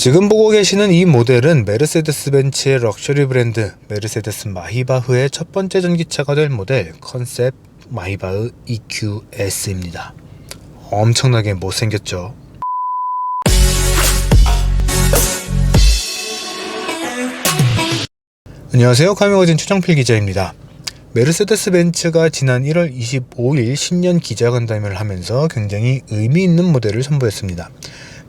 지금 보고 계시는 이 모델은 메르세데스 벤츠의 럭셔리 브랜드 메르세데스 마히바흐의 첫 번째 전기차가 될 모델 컨셉 마히바흐 EQS입니다. 엄청나게 못생겼죠. 안녕하세요, 카미거진 최정필 기자입니다. 메르세데스 벤츠가 지난 1월 25일 신년 기자간담회를 하면서 굉장히 의미 있는 모델을 선보였습니다.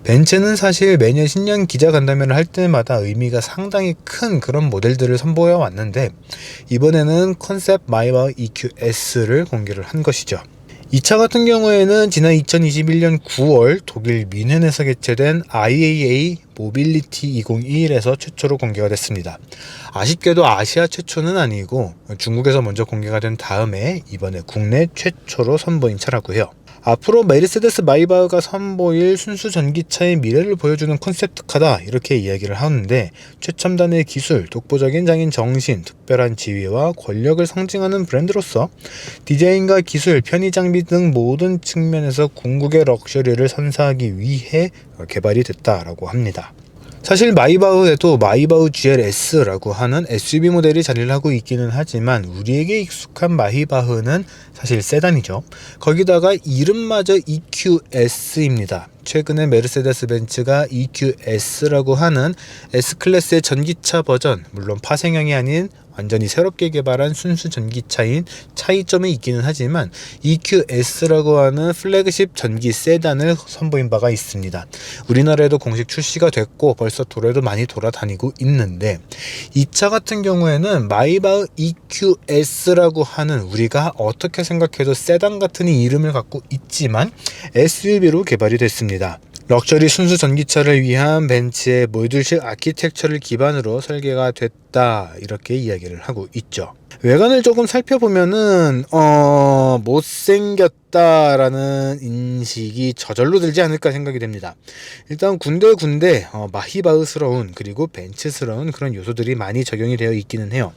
벤츠는 사실 매년 신년 기자간담회를 할 때마다 의미가 상당히 큰 그런 모델들을 선보여 왔는데, 이번에는 컨셉 마히바흐 EQS를 공개를 한 것이죠. 이 차 같은 경우에는 지난 2021년 9월 독일 뮌헨에서 개최된 IAA 모빌리티 2021에서 최초로 공개가 됐습니다. 아쉽게도 아시아 최초는 아니고 중국에서 먼저 공개가 된 다음에 이번에 국내 최초로 선보인 차라고 해요. 앞으로 메르세데스 마히바흐가 선보일 순수 전기차의 미래를 보여주는 콘셉트카다, 이렇게 이야기를 하는데, 최첨단의 기술, 독보적인 장인 정신, 특별한 지위와 권력을 상징하는 브랜드로서 디자인과 기술, 편의 장비 등 모든 측면에서 궁극의 럭셔리를 선사하기 위해 개발이 됐다라고 합니다. 사실 마히바흐에도 마히바흐 GLS라고 하는 SUV 모델이 자리를 하고 있기는 하지만 우리에게 익숙한 마히바흐는 사실 세단이죠. 거기다가 이름마저 EQS입니다. 최근에 메르세데스 벤츠가 EQS라고 하는 S클래스의 전기차 버전, 물론 파생형이 아닌 완전히 새롭게 개발한 순수 전기차인 차이점이 있기는 하지만 EQS라고 하는 플래그십 전기 세단을 선보인 바가 있습니다. 우리나라에도 공식 출시가 됐고 벌써 도로에도 많이 돌아다니고 있는데, 이 차 같은 경우에는 마히바흐 EQS라고 하는 우리가 어떻게 생각해도 세단 같은 이름을 갖고 있지만 SUV로 개발이 됐습니다. 럭셔리 순수 전기차를 위한 벤츠의 모듈식 아키텍처를 기반으로 설계가 됐다, 이렇게 이야기를 하고 있죠. 외관을 조금 살펴보면은 못생겼다라는 인식이 저절로 들지 않을까 생각이 됩니다. 일단 군데군데 마히바흐스러운 그리고 벤츠스러운 그런 요소들이 많이 적용이 되어 있기는 해요.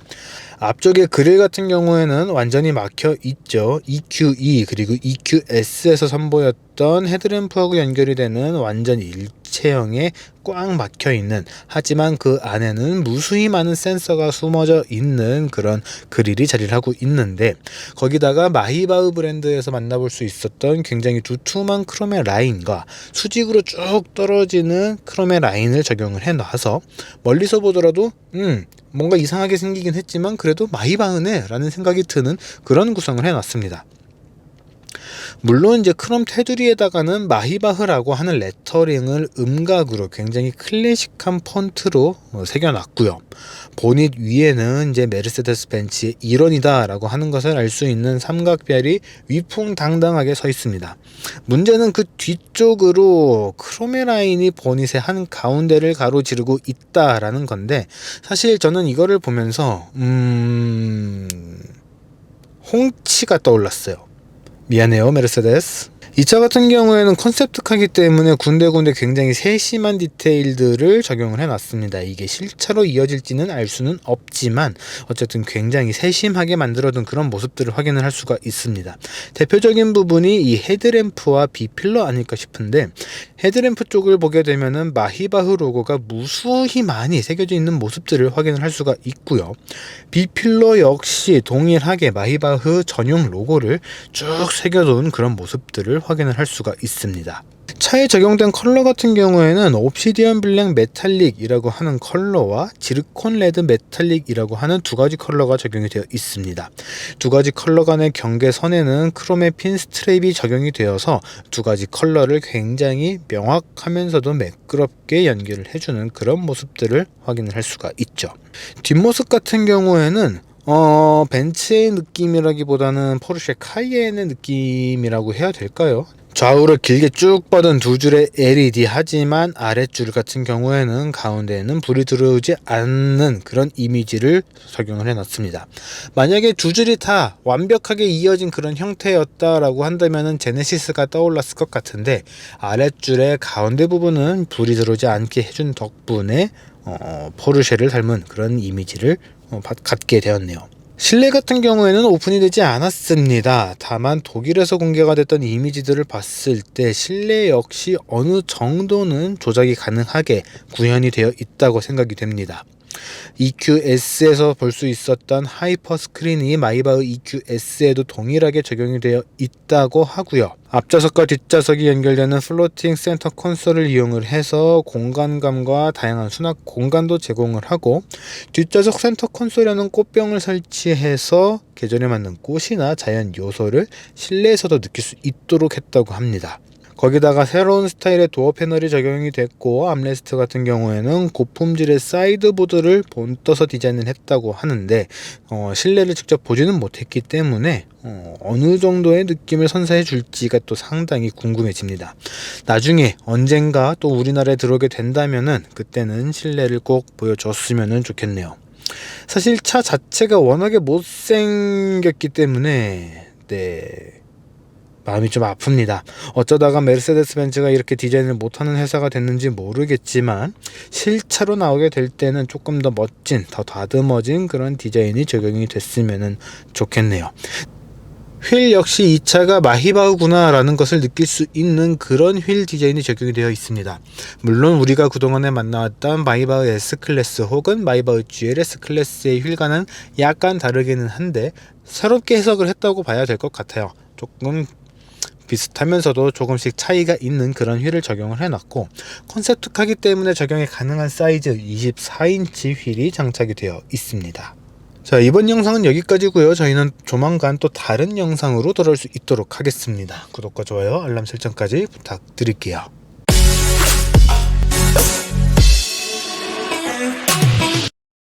앞쪽에 그릴 같은 경우에는 완전히 막혀 있죠. EQE 그리고 EQS에서 선보였던 헤드램프하고 연결이 되는 완전 일체형에 꽉 막혀 있는, 하지만 그 안에는 무수히 많은 센서가 숨어져 있는 그런 그릴이 자리를 하고 있는데, 거기다가 마히바흐 브랜드에서 만나볼 수 있었던 굉장히 두툼한 크롬의 라인과 수직으로 쭉 떨어지는 크롬의 라인을 적용을 해놔서 멀리서 보더라도 뭔가 이상하게 생기긴 했지만 그래도 마히바흐네 라는 생각이 드는 그런 구성을 해놨습니다. 물론 이제 크롬 테두리에다가는 마히바흐라고 하는 레터링을 음각으로 굉장히 클래식한 폰트로 새겨놨고요. 보닛 위에는 이제 메르세데스 벤츠의 일원이다라고 하는 것을 알 수 있는 삼각별이 위풍당당하게 서 있습니다. 문제는 그 뒤쪽으로 크롬의 라인이 보닛의 한 가운데를 가로지르고 있다라는 건데, 사실 저는 이거를 보면서 홍치가 떠올랐어요. 미안해요, 메르세데스. 이 차 같은 경우에는 컨셉트카이기 때문에 군데군데 굉장히 세심한 디테일들을 적용을 해놨습니다. 이게 실차로 이어질지는 알 수는 없지만 어쨌든 굉장히 세심하게 만들어둔 그런 모습들을 확인을 할 수가 있습니다. 대표적인 부분이 이 헤드램프와 B필러 아닐까 싶은데, 헤드램프 쪽을 보게 되면은 마히바흐 로고가 무수히 많이 새겨져 있는 모습들을 확인을 할 수가 있고요. B필러 역시 동일하게 마히바흐 전용 로고를 쭉 새겨놓은 그런 모습들을 확인을 할 수가 있습니다. 차에 적용된 컬러 같은 경우에는 옵시디언 블랙 메탈릭이라고 하는 컬러와 지르콘 레드 메탈릭이라고 하는 두 가지 컬러가 적용이 되어 있습니다. 두 가지 컬러 간의 경계선에는 크롬의 핀 스트랩이 적용이 되어서 두 가지 컬러를 굉장히 명확하면서도 매끄럽게 연결을 해주는 그런 모습들을 확인을 할 수가 있죠. 뒷모습 같은 경우에는 벤츠의 느낌이라기보다는 포르쉐 카이엔의 느낌이라고 해야 될까요? 좌우를 길게 쭉 뻗은 두 줄의 LED, 하지만 아랫줄 같은 경우에는 가운데에는 불이 들어오지 않는 그런 이미지를 적용을 해놨습니다. 만약에 두 줄이 다 완벽하게 이어진 그런 형태였다라고 한다면 제네시스가 떠올랐을 것 같은데, 아랫줄의 가운데 부분은 불이 들어오지 않게 해준 덕분에 포르쉐를 닮은 그런 이미지를 갖게 되었네요. 실내 같은 경우에는 오픈이 되지 않았습니다. 다만 독일에서 공개가 됐던 이미지들을 봤을 때 실내 역시 어느 정도는 조작이 가능하게 구현이 되어 있다고 생각이 됩니다. EQS에서 볼 수 있었던 하이퍼 스크린이 마이바흐 EQS에도 동일하게 적용이 되어 있다고 하고요. 앞좌석과 뒷좌석이 연결되는 플로팅 센터 콘솔을 이용을 해서 공간감과 다양한 수납 공간도 제공을 하고, 뒷좌석 센터 콘솔에는 꽃병을 설치해서 계절에 맞는 꽃이나 자연 요소를 실내에서도 느낄 수 있도록 했다고 합니다. 거기다가 새로운 스타일의 도어 패널이 적용이 됐고, 암레스트 같은 경우에는 고품질의 사이드보드를 본떠서 디자인을 했다고 하는데, 실내를 직접 보지는 못했기 때문에 어느 정도의 느낌을 선사해 줄지가 또 상당히 궁금해집니다. 나중에 언젠가 또 우리나라에 들어오게 된다면은 그때는 실내를 꼭 보여줬으면 좋겠네요. 사실 차 자체가 워낙에 못생겼기 때문에 마음이 좀 아픕니다. 어쩌다가 메르세데스 벤츠가 이렇게 디자인을 못하는 회사가 됐는지 모르겠지만, 실차로 나오게 될 때는 조금 더 멋진, 더 다듬어진 그런 디자인이 적용이 됐으면 좋겠네요. 휠 역시 이 차가 마히바흐구나 라는 것을 느낄 수 있는 그런 휠 디자인이 적용이 되어 있습니다. 물론 우리가 그동안에 만나왔던 마이바흐 S클래스 혹은 마이바흐 GLS 클래스의 휠과는 약간 다르기는 한데, 새롭게 해석을 했다고 봐야 될 것 같아요. 조금 비슷하면서도 조금씩 차이가 있는 그런 휠을 적용을 해놨고, 컨셉트카기 때문에 적용이 가능한 사이즈 24인치 휠이 장착이 되어 있습니다. 자, 이번 영상은 여기까지고요. 저희는 조만간 또 다른 영상으로 돌아올 수 있도록 하겠습니다. 구독과 좋아요, 알람 설정까지 부탁드릴게요.